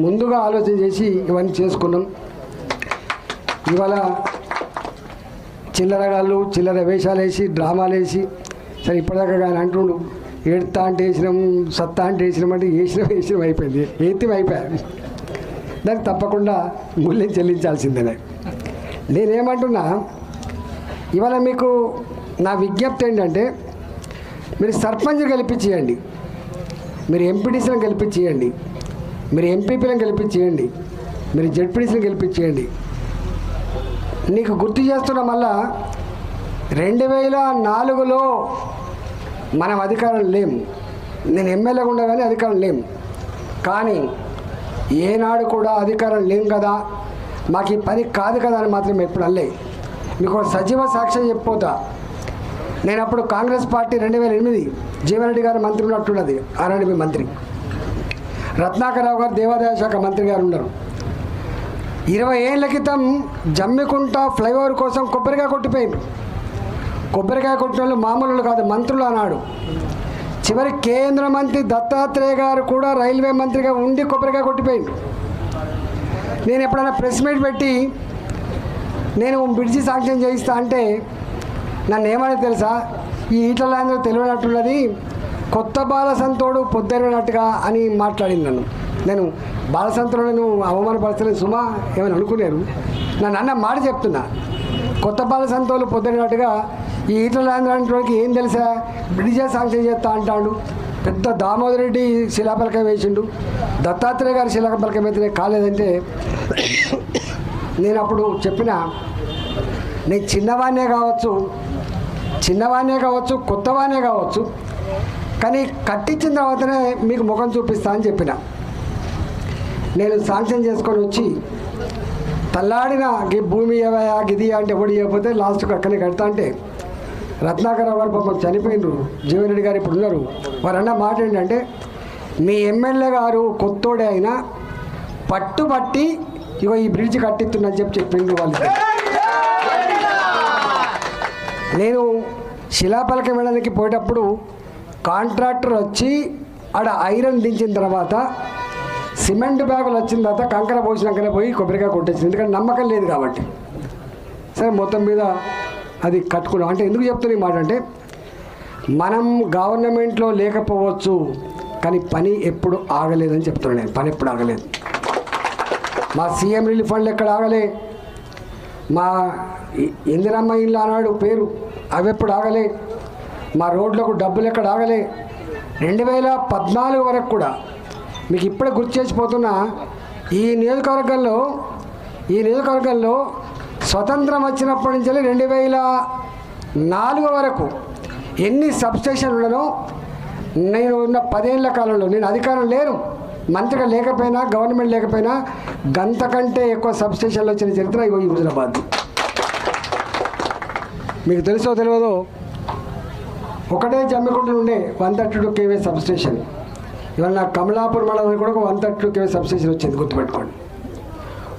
ముందుగా ఆలోచన చేసి ఇవన్నీ చేసుకున్నాం. ఇవాళ చిల్లరగాళ్ళు చిల్లర వేషాలు వేసి డ్రామాలు వేసి సరే ఇప్పటిదాకా కానీ అంటుండు ఏడుతా అంటే వేసినాం సత్తా అంటే వేసినాం అంటే వేసినాం అయిపోయింది, ఎత్తి అయిపోయాయి. దానికి తప్పకుండా మూల్యం చెల్లించాల్సిందే. నేనేమంటున్నా, ఇవాళ మీకు నా విజ్ఞప్తి ఏంటంటే, మీరు సర్పంచ్ గెలిపించేయండి, మీరు ఎంపీటీసీలను గెలిపించేయండి, మీరు ఎంపీపీలను గెలిపించేయండి, మీరు జెడ్పీటీసీలను గెలిపించేయండి. నీకు గుర్తు చేస్తున్న మళ్ళా 2004లో మనం అధికారం లేము, నేను ఎమ్మెల్యేగా ఉండా కానీ అధికారం లేము. కానీ ఏనాడు కూడా అధికారం లేం కదా, మాకు ఈ పని కాదు కదా అని మాత్రం ఎప్పుడు అల్లే. మీకు ఒక సజీవ సాక్ష్యం చెప్పిపోతా. నేను అప్పుడు కాంగ్రెస్ పార్టీ 2008 జీవన్రెడ్డి గారు మంత్రి ఉన్నట్టున్నది, ఆర్ఎండ్బి మంత్రి, రత్నాకరరావు గారు దేవాదాయ శాఖ మంత్రి గారు ఉన్నారు. 20 ఏళ్ల క్రితం జమ్మికుంట ఫ్లైఓవర్ కోసం కొబ్బరికాయ కొట్టిపోయింది. కొబ్బరికాయ కొట్టిన వాళ్ళు మామూలు కాదు, మంత్రులు అన్నాడు. చివరి కేంద్ర మంత్రి దత్తాత్రేయ గారు కూడా రైల్వే మంత్రిగా ఉండి కొబ్బరికాయ కొట్టిపోయింది. నేను ఎప్పుడైనా ప్రెస్ మీట్ పెట్టి నేను బ్రిడ్జి శాంక్షన్ చేయిస్తా అంటే నన్ను ఏమని తెలుసా, ఈ ఈటలందరూ తెలియనట్టున్నది, కొత్త బాలసంతోడు పొద్దున్నట్టుగా అని మాట్లాడింది నన్ను. నేను బాలసంతోడును అవమానపరచలేదు సుమా ఏమని అనుకున్నారు. నన్ను అన్న మాట చెప్తున్నా, కొత్త బాలసంతోడు పొద్దున్నట్టుగా ఈ ఈటలందరికి ఏం తెలుసా, బ్రిడ్జి శాంక్షన్ చేస్తా అంటాడు. పెద్ద దామోదర్ రెడ్డి శిలాపలకం వేసిండు, దత్తాత్రేయ గారి శిలాపలకం అయితే కాలేదంటే నేను అప్పుడు చెప్పిన, నేను చిన్నవాణ్ణే కావచ్చు కొత్తవాణ్ణే కావచ్చు, కానీ కట్టించిన తర్వాతనే మీకు ముఖం చూపిస్తా అని చెప్పిన. నేను శాంక్షన్ చేసుకొని వచ్చి తల్లాడిన భూమి ఏవయా గిది అంటే ఎవడు ఇవ్వకపోతే లాస్ట్కి అక్కడే కడతా అంటే రత్నాకరరావు గారు పాపం చనిపోయినరు, జీవన్రెడ్డి గారు ఇప్పుడు ఉన్నారు. వారు అన్న మాట ఏంటంటే, మీ ఎమ్మెల్యే గారు కొత్తోడే అయినా పట్టుబట్టి ఇగో ఈ బ్రిడ్జ్ కట్టిస్తుందని చెప్పిండ్రు వాళ్ళు. నేను శిలాపలకం వేయడానికి పోయేటప్పుడు కాంట్రాక్టర్ వచ్చి ఆడ ఐరన్ దించిన తర్వాత సిమెంట్ బ్యాగులు వచ్చిన తర్వాత కంకర పోసినాకనే పోయి కొబ్బరికాయ కొట్టేసింది, ఎందుకంటే నమ్మకం లేదు కాబట్టి. సరే మొత్తం మీద అది కట్టుకున్నాం. అంటే ఎందుకు చెప్తున్నా ఈ మాట అంటే, మనం గవర్నమెంట్లో లేకపోవచ్చు కానీ పని ఎప్పుడు ఆగలేదని చెప్తున్నాను నేను. పని ఎప్పుడు ఆగలేదు. మా సీఎం రిలీఫ్ ఫండ్లు ఎక్కడ ఆగలే, మా ఇందిరమ్మ ఇల్లు అన్నాడు పేరు, అవి ఎప్పుడు ఆగలే, మా రోడ్లకు డబ్బులు ఎక్కడ ఆగలే. 2014 వరకు కూడా మీకు ఇప్పుడే గుర్తు చేసిపోతున్నా, ఈ నియోజకవర్గంలో స్వతంత్రం వచ్చినప్పటి నుంచి 2004 వరకు ఎన్ని సబ్స్టేషన్లు ఉండనో, నేను ఉన్న 10 ఏళ్ల కాలంలో నేను అధికారం లేను, మంత్రిగా లేకపోయినా గవర్నమెంట్ లేకపోయినా గంత కంటే ఎక్కువ సబ్స్టేషన్లు వచ్చిన చరిత్ర ఈ హుజురాబాద్. మీకు తెలుసో తెలియదో, ఒకటే జమ్మికుంటలు ఉండే 132 kV సబ్స్టేషన్. ఇవాళ నాకు కమలాపూర్ మండలం కూడా ఒక 132 kV సబ్స్టేషన్ వచ్చింది, గుర్తుపెట్టుకోండి.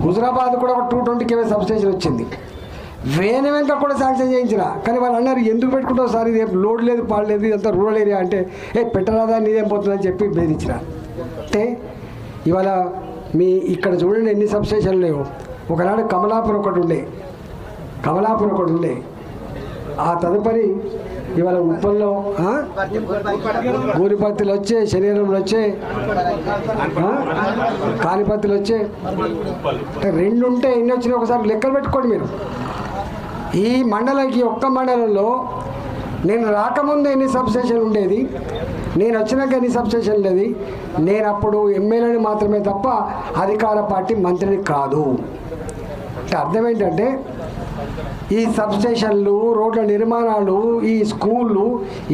హుజురాబాద్ కూడా ఒక 220 kV సబ్స్టేషన్ వచ్చింది. వేణి వెంక కూడా శాంక్షన్ చేయించిన, కానీ వాళ్ళు అన్నారు ఎందుకు పెట్టుకుంటావు సార్, ఇది లోడ్ లేదు పాడలేదు, ఇదంతా రూరల్ ఏరియా అంటే పెట్టరాదా నీదేం పోతుందని చెప్పి బెదిరించిన. అంటే ఇవాళ మీ ఇక్కడ చూడండి ఎన్ని సబ్స్టేషన్లు లేవు. ఒకనాడు కమలాపూర్ ఒకటి ఉండే, ఆ తదుపరి ఇవాళ ఉప్పల్లో గూరిపత్తులు వచ్చే, శరీరంలో వచ్చే, కానిపత్తులు వచ్చే, 2 ఉంటే ఎన్ని వచ్చినాయి ఒకసారి లెక్కలు పెట్టుకోండి మీరు. ఈ మండలంకి ఒక్క మండలంలో నేను రాకముందు ఎన్ని సబ్స్టేషన్ ఉండేది, నేను వచ్చినాక ఎన్ని సబ్స్టేషన్ ఉండేది. నేను అప్పుడు ఎమ్మెల్యేని మాత్రమే తప్ప అధికార పార్టీ మంత్రిని కాదు. అంటే అర్థం ఏంటంటే, ఈ సబ్స్టేషన్లు, రోడ్ల నిర్మాణాలు, ఈ స్కూళ్ళు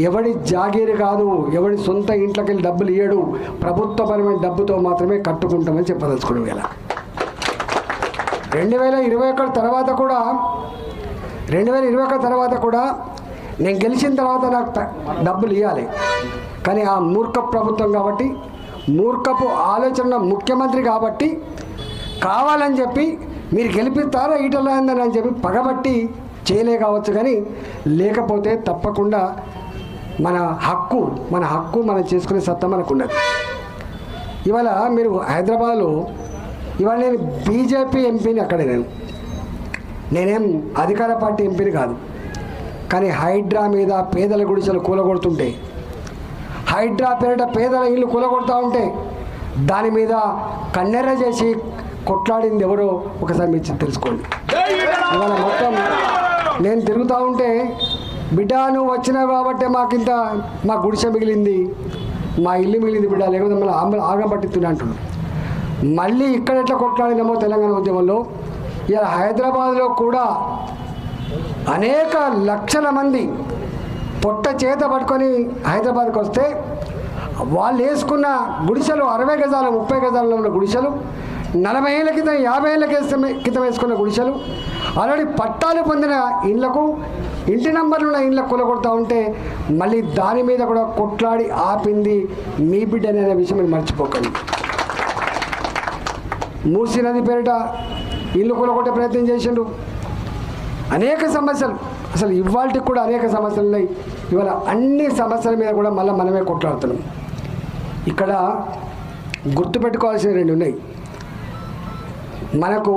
ఎవడి జాగీరు కాదు, ఎవడి సొంత ఇంట్లోకి వెళ్ళి డబ్బులు ఇయ్యడు, ప్రభుత్వపరమైన డబ్బుతో మాత్రమే కట్టుకుంటామని చెప్పదలుచుకోవడం. ఇలా 2021 తర్వాత కూడా నేను గెలిచిన తర్వాత నాకు డబ్బులు ఇవ్వాలి, కానీ ఆ మూర్ఖ ప్రభుత్వం కాబట్టి, మూర్ఖపు ఆలోచన ముఖ్యమంత్రి కాబట్టి కావాలని చెప్పి మీరు గెలిపిస్తారా ఈటలందని అని చెప్పి పగబట్టి చేయలే కావచ్చు. కానీ లేకపోతే తప్పకుండా మన హక్కు మనం చేసుకునే సత్తా మనకు ఉన్నది. ఇవాళ మీరు హైదరాబాద్లో ఇవాళ నేను బీజేపీ ఎంపీని అక్కడ నేనేం అధికార పార్టీ ఎంపీని కాదు. కానీ హైడ్రా మీద పేదల గుడిసెలు కూలగొడుతుంటే, హైడ్రా పేరిట పేదల ఇల్లు కూలగొడుతూ ఉంటే దాని మీద కన్నెర్ర చేసి కొట్లాడింది ఎవరో ఒకసారి మీరు తెలుసుకోండి. ఇవాళ మొత్తం నేను తిరుగుతూ ఉంటే, బిడ్డ నువ్వు వచ్చినావు కాబట్టి మాకింత మా గుడిసె మిగిలింది, మా ఇల్లు మిగిలింది బిడ్డ, లేకపోతే మళ్ళీ ఆగం పట్టిస్తున్నా అంటున్నాను. మళ్ళీ ఇక్కడ ఎట్లా కొట్లాడినామో తెలంగాణ ఉద్యమంలో, ఇలా హైదరాబాద్లో కూడా అనేక లక్షల మంది పొట్ట చేత పట్టుకొని హైదరాబాద్కి వస్తే వాళ్ళు వేసుకున్న గుడిసెలు 60 గజాలు 30 గజాలలో ఉన్న గుడిసెలు, 40 ఏళ్ళ క్రితం 50 ఏళ్ళ క్రితం వేసుకున్న గుడిసెలు, ఆల్రెడీ పట్టాలు పొందిన ఇళ్లకు ఇంటి నంబర్లు ఉన్న ఇళ్ళకు కూలగొడతా ఉంటే మళ్ళీ దాని మీద కూడా కొట్లాడి ఆపింది మీ బిడ్డ అనే విషయం మీరు మర్చిపోకండి. మూసీ నది పేరిట ఇల్లు కూలగొట్టే ప్రయత్నం చేసిండు. అనేక సమస్యలు, అసలు ఇవాళకి కూడా అనేక సమస్యలు ఉన్నాయి. ఇవాళ అన్ని సమస్యల మీద కూడా మళ్ళీ మనమే కొట్లాడుతున్నాం. ఇక్కడ గుర్తుపెట్టుకోవాల్సిన 2 ఉన్నాయి. మనకు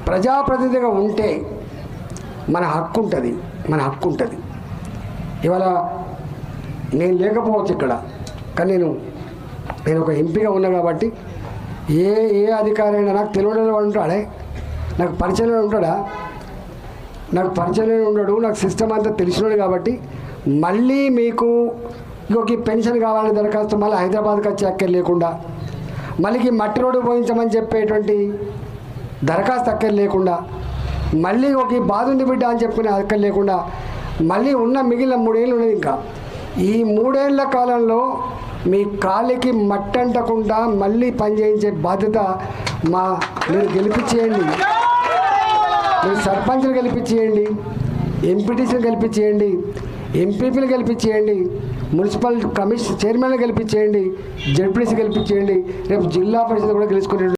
ప్రజాప్రతినిధిగా ఉంటే మన హక్కు ఉంటుంది. ఇవాళ నేను లేకపోవచ్చు ఇక్కడ, కానీ నేను ఒక ఎంపీగా ఉన్నా కాబట్టి ఏ అధికారి అయినా నాకు తెలియని ఉంటాడే, నాకు పరిచయం ఉంటాడా? నాకు పరిచయం ఉండడు, నాకు సిస్టమ్ అంతా తెలిసినాడు. కాబట్టి మళ్ళీ మీకు ఇంకొక పెన్షన్ కావాలని దరఖాస్తు మళ్ళీ హైదరాబాద్కి వచ్చే అక్కర్ లేకుండా, మళ్ళీ మట్టి రోడ్డు పోయించమని చెప్పేటువంటి దరఖాస్తు అక్కర్ లేకుండా, మళ్ళీ ఒక బాధ ఉంది బిడ్డ అని చెప్పుకునే అక్కర్ లేకుండా, మళ్ళీ ఉన్న మిగిలిన 3 ఏళ్ళు ఉన్నది. ఇంకా ఈ 3 ఏళ్ల కాలంలో మీ కాలికి మట్టంటకుండా మళ్ళీ పనిచేయించే బాధ్యత మీరు గెలిపించేయండి. మీరు సర్పంచ్లు గెలిపించేయండి, ఎంపీటీసీలు గెలిపించేయండి, ఎంపీపీలు గెలిపించేయండి, మున్సిపల్ కమిషన్ చైర్మన్లు గెలిపించేయండి, జడ్పీటీసీ గెలిపించేయండి. రేపు జిల్లా పరిషత్ కూడా గెలుచుకునే